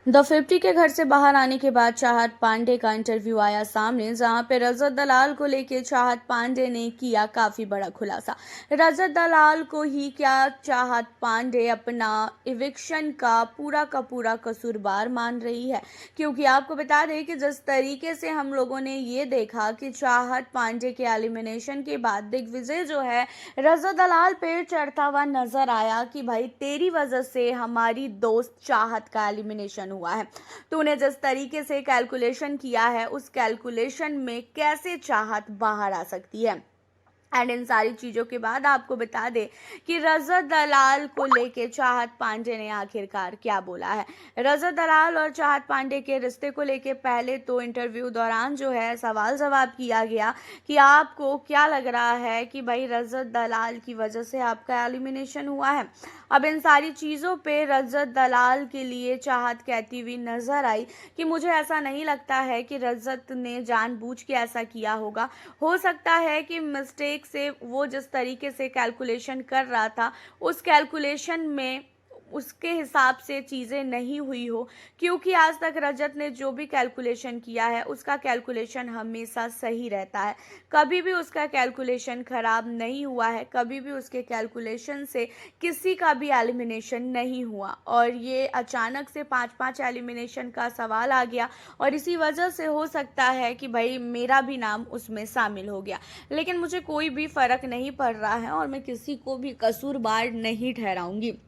The 50 के घर से बाहर आने के बाद चाहत पांडे का इंटरव्यू आया सामने, जहां पे रजत दलाल को लेकर चाहत पांडे ने किया काफी बड़ा खुलासा। रजत दलाल को ही क्या, चाहत पांडे अपना इविक्शन का पूरा कसूरवार मान रही है। क्योंकि आपको बता दें कि जिस तरीके से हम लोगों ने ये देखा कि चाहत पांडे के एलिमिनेशन के बाद दिग्विजय जो है रजत दलाल पे चढ़ता हुआ नजर आया कि भाई तेरी वजह से हमारी दोस्त चाहत का एलिमिनेशन हुआ है। तूने जिस तरीके से कैलकुलेशन किया है, उस कैलकुलेशन में कैसे चाहत बाहर आ सकती है। एंड इन सारी चीज़ों के बाद आपको बता दें कि रजत दलाल को लेके चाहत पांडे ने आखिरकार क्या बोला है। रजत दलाल और चाहत पांडे के रिश्ते को लेके पहले तो इंटरव्यू दौरान जो है सवाल जवाब किया गया कि आपको क्या लग रहा है कि भाई रजत दलाल की वजह से आपका एलिमिनेशन हुआ है। अब इन सारी चीज़ों पे रजत दलाल के लिए चाहत कहती हुई नजर आई कि मुझे ऐसा नहीं लगता है कि रजत ने जानबूझ के ऐसा किया होगा। हो सकता है कि मिस्टेक से वो जिस तरीके से कैलकुलेशन कर रहा था, उस कैलकुलेशन में उसके हिसाब से चीज़ें नहीं हुई हो। क्योंकि आज तक रजत ने जो भी कैलकुलेशन किया है, उसका कैलकुलेशन हमेशा सही रहता है। कभी भी उसका कैलकुलेशन ख़राब नहीं हुआ है, कभी भी उसके कैलकुलेशन से किसी का भी एलिमिनेशन नहीं हुआ। और ये अचानक से 5-5 एलिमिनेशन का सवाल आ गया, और इसी वजह से हो सकता है कि भाई मेरा भी नाम उसमें शामिल हो गया। लेकिन मुझे कोई भी फ़र्क नहीं पड़ रहा है और मैं किसी को भी कसूरवार नहीं ठहराऊंगी।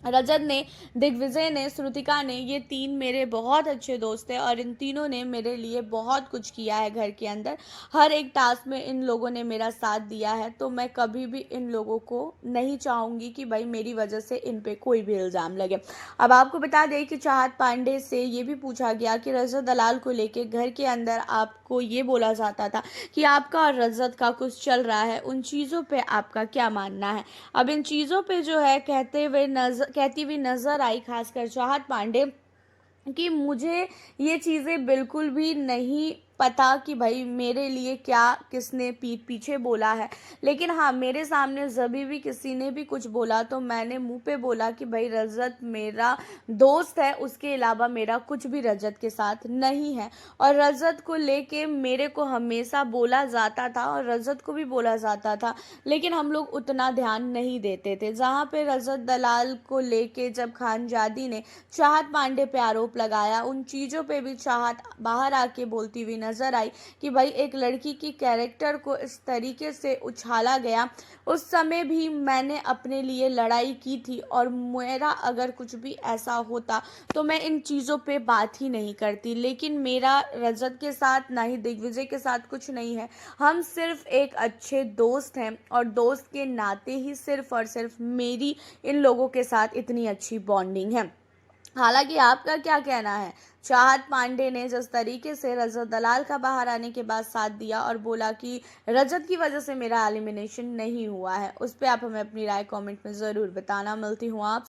रजत ने, दिग्विजय ने, श्रुतिका ने, ये तीन मेरे बहुत अच्छे दोस्त हैं और इन तीनों ने मेरे लिए बहुत कुछ किया है घर के अंदर। हर एक टास्क में इन लोगों ने मेरा साथ दिया है, तो मैं कभी भी इन लोगों को नहीं चाहूँगी कि भाई मेरी वजह से इन पे कोई भी इल्ज़ाम लगे। अब आपको बता दें कि चाहत पांडे से ये भी पूछा गया कि रजत दलाल को लेके घर के अंदर आपको ये बोला जाता था कि आपका और रजत का कुछ चल रहा है, उन चीज़ों पे आपका क्या मानना है। अब इन चीज़ों पे जो है कहती हुई नज़र आई खासकर चाहत पांडे कि मुझे ये चीज़ें बिल्कुल भी नहीं पता कि भाई मेरे लिए क्या किसने पीठ पीछे बोला है। लेकिन हाँ, मेरे सामने जभी भी किसी ने भी कुछ बोला तो मैंने मुंह पे बोला कि भाई रजत मेरा दोस्त है, उसके अलावा मेरा कुछ भी रजत के साथ नहीं है। और रजत को लेके मेरे को हमेशा बोला जाता था और रजत को भी बोला जाता था, लेकिन हम लोग उतना ध्यान नहीं देते थे। जहाँ पे रजत दलाल को लेके जब खानजादी ने चाहत पांडे पे आरोप लगाया, उन चीज़ों पे भी चाहत बाहर आके बोलती हुई नजर आई कि भाई एक लड़की की कैरेक्टर को इस तरीके से उछाला गया। उस समय भी मैंने अपने लिए लड़ाई की थी और मेरा अगर कुछ भी ऐसा होता तो मैं इन चीज़ों पे बात ही नहीं करती। लेकिन मेरा रजत के साथ ना ही दिग्विजय के साथ कुछ नहीं है। हम सिर्फ एक अच्छे दोस्त हैं और दोस्त के नाते ही सिर्फ और सिर्फ मेरी इन लोगों के साथ इतनी अच्छी बॉन्डिंग है। हालांकि आपका क्या कहना है? चाहत पांडे ने जिस तरीके से रजत दलाल का बाहर आने के बाद साथ दिया और बोला कि रजत की वजह से मेरा एलिमिनेशन नहीं हुआ है, उस पर आप हमें अपनी राय कमेंट में ज़रूर बताना। मिलती हूँ आप